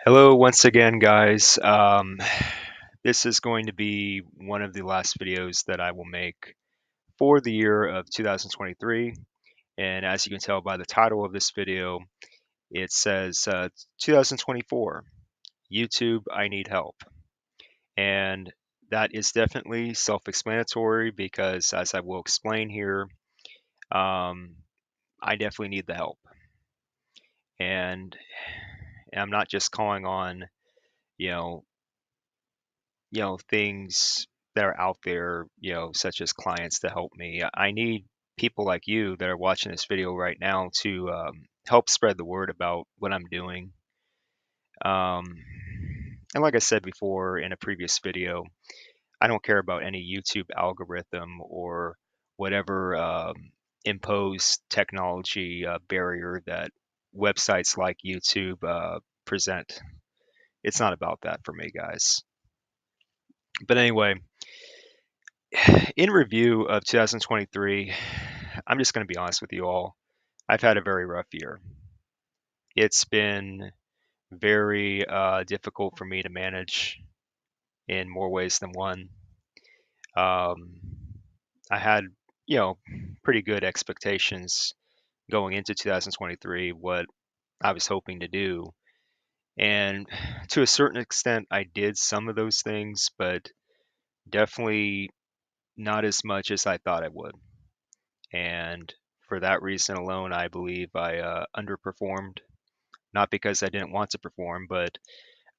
Hello once again, guys. This is going to be one of the last videos that I will make for the year of 2023. And as you can tell by the title of this video, it says 2024, YouTube, I need help. And that is definitely self-explanatory because, as I will explain here, um, I definitely need the help. And I'm not just calling on, you know, things that are out there, such as clients to help me. I need people like you that are watching this video right now to help spread the word about what I'm doing. Um, and like I said before in a previous video, I don't care about any YouTube algorithm or whatever imposed technology barrier that websites like YouTube present. It's not about that for me, guys. But anyway, in review of 2023, I'm just going to be honest with you all. I've had a very rough year. It's been very difficult for me to manage in more ways than one. Um, I had, you know, pretty good expectations going into 2023, what I was hoping to do. And to a certain extent, I did some of those things, but definitely not as much as I thought I would. And for that reason alone, I believe I underperformed. Not because I didn't want to perform, but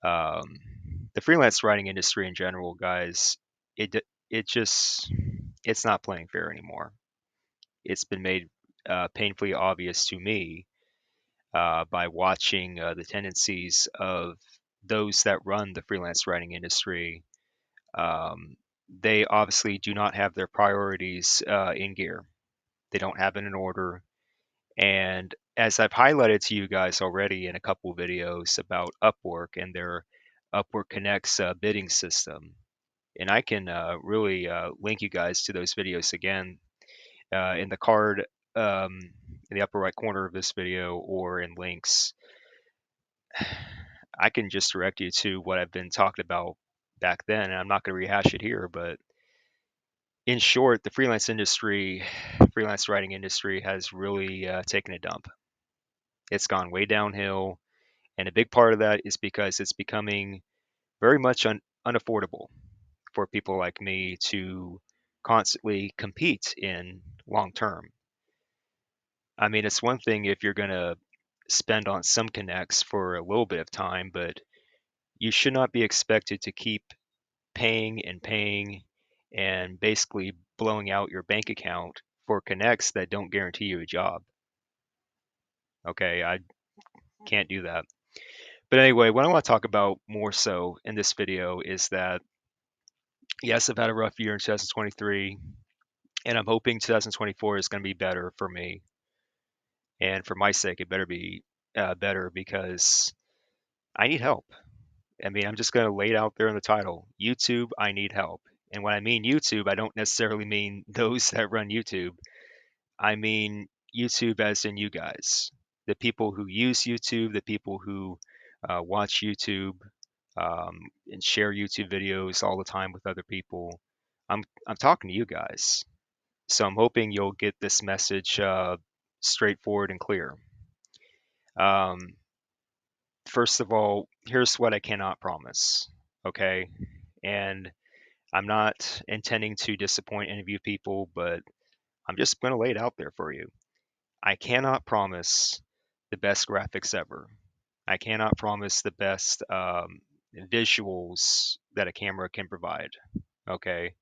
um, the freelance writing industry in general, guys, it just it's not playing fair anymore. It's been made painfully obvious to me by watching the tendencies of those that run the freelance writing industry. Um, they obviously do not have their priorities in gear. They don't have it in order. And as I've highlighted to you guys already in a couple videos about Upwork and their Upwork Connects bidding system, and I can really link you guys to those videos again in the card in the upper right corner of this video or in links. I can just direct you to what I've been talking about back then, and I'm not going to rehash it here, but in short, the freelance writing industry has really taken a dump. It's gone way downhill. And a big part of that is because it's becoming very much unaffordable for people like me to constantly compete in long term. I mean, it's one thing if you're going to spend on some connects for a little bit of time, but you should not be expected to keep paying and paying and basically blowing out your bank account for connects that don't guarantee you a job. Okay, I can't do that. But anyway, what I want to talk about more so in this video is that yes, I've had a rough year in 2023, and I'm hoping 2024 is going to be better for me. And for my sake, it better be better because I need help. I mean, I'm just going to lay it out there in the title YouTube, I need help. And when I mean YouTube, I don't necessarily mean those that run YouTube. I mean YouTube as in you guys, the people who use YouTube, the people who watch YouTube and share YouTube videos all the time with other people. I'm talking to you guys. So I'm hoping you'll get this message straightforward and clear. Um, First of all, here's what I cannot promise. Okay. And I'm not intending to disappoint any of you people, but I'm just going to lay it out there for you. I cannot promise the best graphics ever. I cannot promise the best visuals that a camera can provide. Okay.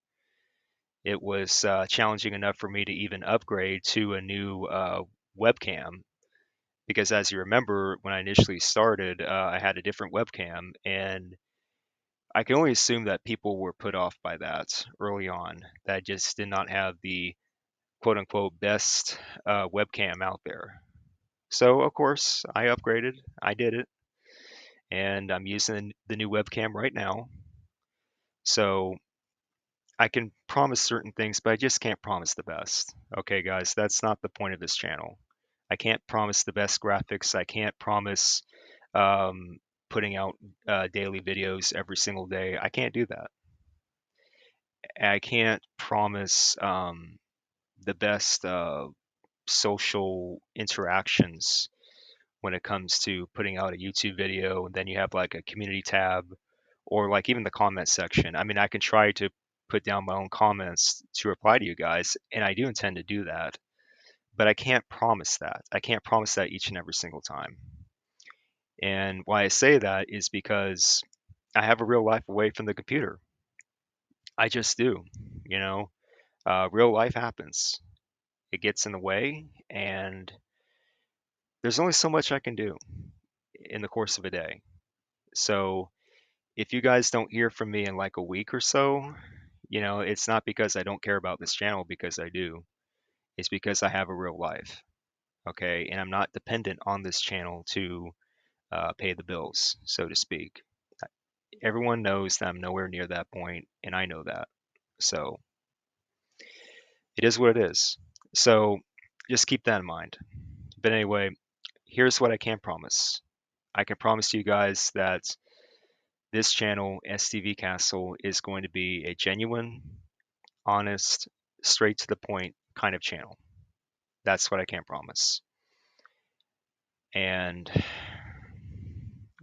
It was challenging enough for me to even upgrade to a new webcam because, as you remember, when I initially started, I had a different webcam, and I can only assume that people were put off by that early on. That I just did not have the quote unquote best webcam out there. So, of course, I upgraded, I did it, and I'm using the new webcam right now. So, I can promise certain things, but I just can't promise the best. Okay, guys, that's not the point of this channel. I can't promise the best graphics. I can't promise um, putting out daily videos every single day. I can't do that. I can't promise the best social interactions when it comes to putting out a YouTube video, and then you have like a community tab or like even the comment section. I mean, I can try to put down my own comments to reply to you guys, and I do intend to do that, but I can't promise that. I can't promise that each and every single time. And why I say that is because I have a real life away from the computer. I just do, you know. Real life happens. It gets in the way, and there's only so much I can do in the course of a day. So if you guys don't hear from me in like a week or so, it's not because I don't care about this channel, because I do. It's because I have a real life, okay? And I'm not dependent on this channel to pay the bills, so to speak. Everyone knows that I'm nowhere near that point, and I know that. So it is what it is. So just keep that in mind. But anyway, here's what I can promise. I can promise you guys that this channel, STVCastle, is going to be a genuine, honest, straight to the point kind of channel. That's what I can promise. And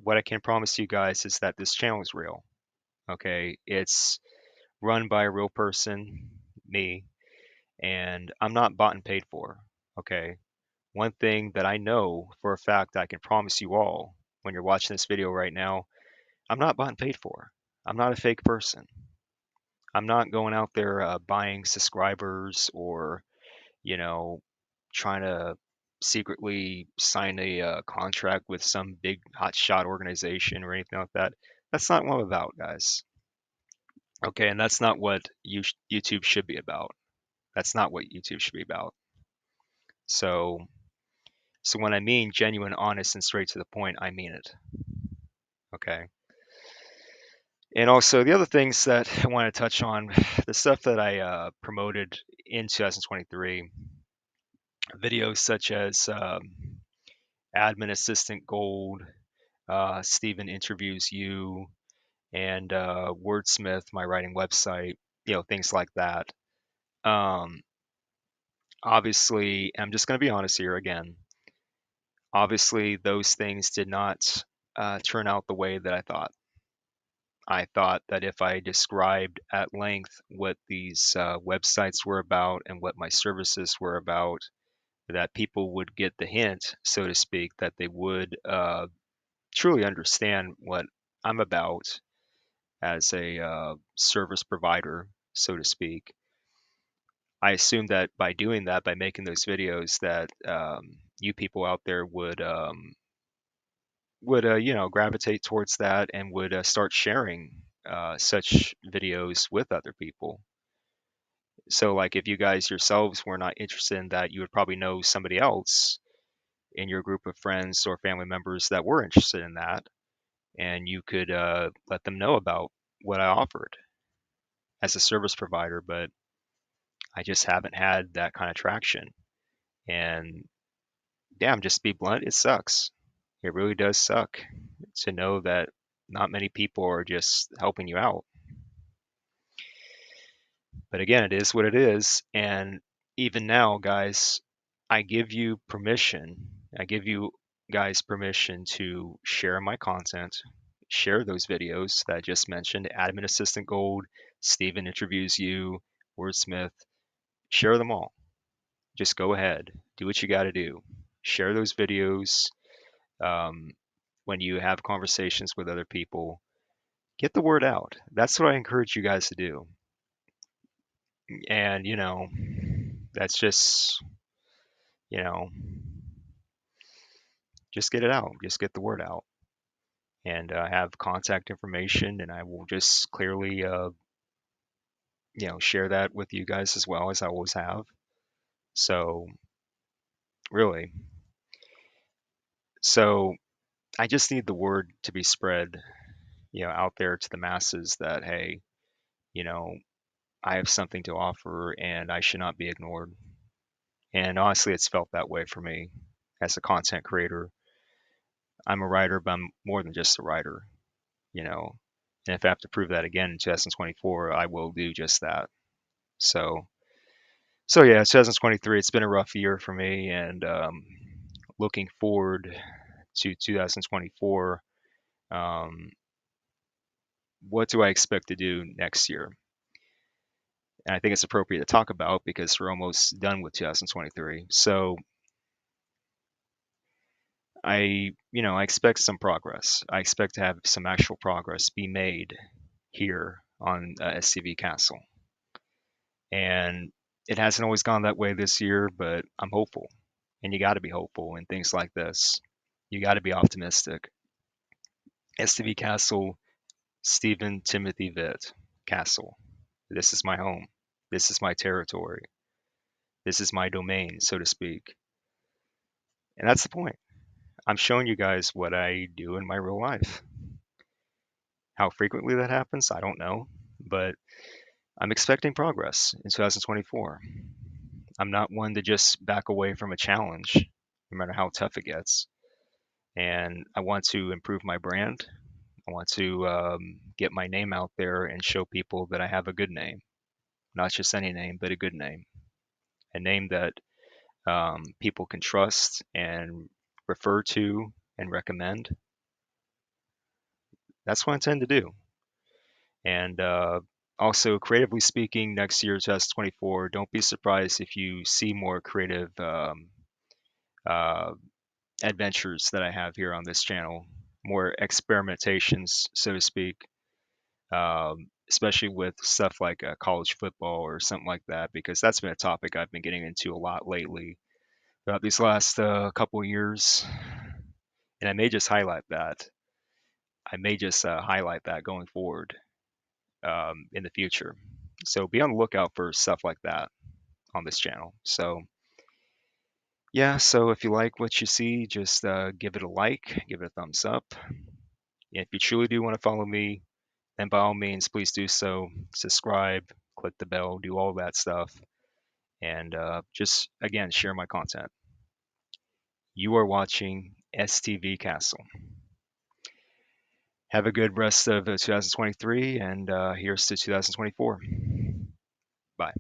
what I can promise you guys is that this channel is real. Okay, it's run by a real person, me, and I'm not bought and paid for. Okay, one thing that I know for a fact I can promise you all when you're watching this video right now, I'm not bought and paid for. I'm not a fake person. I'm not going out there buying subscribers or, you know, trying to secretly sign a contract with some big hotshot organization or anything like that. That's not what I'm about, guys. Okay, and that's not what YouTube should be about. That's not what YouTube should be about. So, so when I mean genuine, honest, and straight to the point, I mean it. Okay. And also the other things that I want to touch on, the stuff that I promoted in 2023, videos such as Admin Assistant Gold, Stephen Interviews You, and Wordsmith, my writing website, things like that. Um, Obviously, I'm just going to be honest here again. Obviously, those things did not turn out the way that I thought. I thought that if I described at length what these websites were about and what my services were about, that people would get the hint, so to speak, that they would truly understand what I'm about as a service provider, so to speak. I assumed that by doing that, by making those videos, that you people out there would gravitate towards that and would start sharing such videos with other people. So, like, if you guys yourselves were not interested in that, you would probably know somebody else in your group of friends or family members that were interested in that, and you could let them know about what I offered as a service provider. But I just haven't had that kind of traction. And damn, just to be blunt, it sucks. It really does suck to know that not many people are just helping you out. But again, it is what it is. And even now, guys, I give you permission. I give you guys permission to share my content, share those videos that I just mentioned, Admin Assistant Gold, Steven Interviews You, Wordsmith, share them all. Just go ahead, do what you got to do. Share those videos. Um, when you have conversations with other people, get the word out. That's what I encourage you guys to do. And, that's you know, just get it out. Just get the word out. And I have contact information, and I will just clearly, share that with you guys as well as I always have. So, really. So, I just need the word to be spread, out there to the masses that, hey, you know, I have something to offer and I should not be ignored. And honestly, it's felt that way for me as a content creator. I'm a writer, but I'm more than just a writer, you know. And if I have to prove that again in 2024, I will do just that. So, so yeah, 2023. It's been a rough year for me, and looking forward to 2024. Um, what do I expect to do next year? And I think it's appropriate to talk about because we're almost done with 2023. So I expect some progress. I expect to have some actual progress be made here on STVCastle. And it hasn't always gone that way this year, but I'm hopeful. And you got to be hopeful in things like this. You got to be optimistic. STVCastle, Stephen Timothy Vitt Castle. This is my home. This is my territory. This is my domain, so to speak. And that's the point. I'm showing you guys what I do in my real life. How frequently that happens, I don't know, but I'm expecting progress in 2024. I'm not one to just back away from a challenge, no matter how tough it gets. And I want to improve my brand. I want to get my name out there and show people that I have a good name, not just any name, but a good name, a name that people can trust and refer to and recommend. That's what I intend to do. And also, creatively speaking, next year, 2024, don't be surprised if you see more creative uh, adventures that I have here on this channel, more experimentations, so to speak, especially with stuff like college football or something like that, because that's been a topic I've been getting into a lot lately throughout these last couple of years. And I may just highlight that. I may just highlight that going forward in the future. So be on the lookout for stuff like that on this channel. So yeah, so if you like what you see, just give it a like, give it a thumbs up. And if you truly do want to follow me, then by all means, please do so. Subscribe, click the bell, do all that stuff, and just again share my content. You are watching STV Castle. Have a good rest of 2023, and here's to 2024. Bye.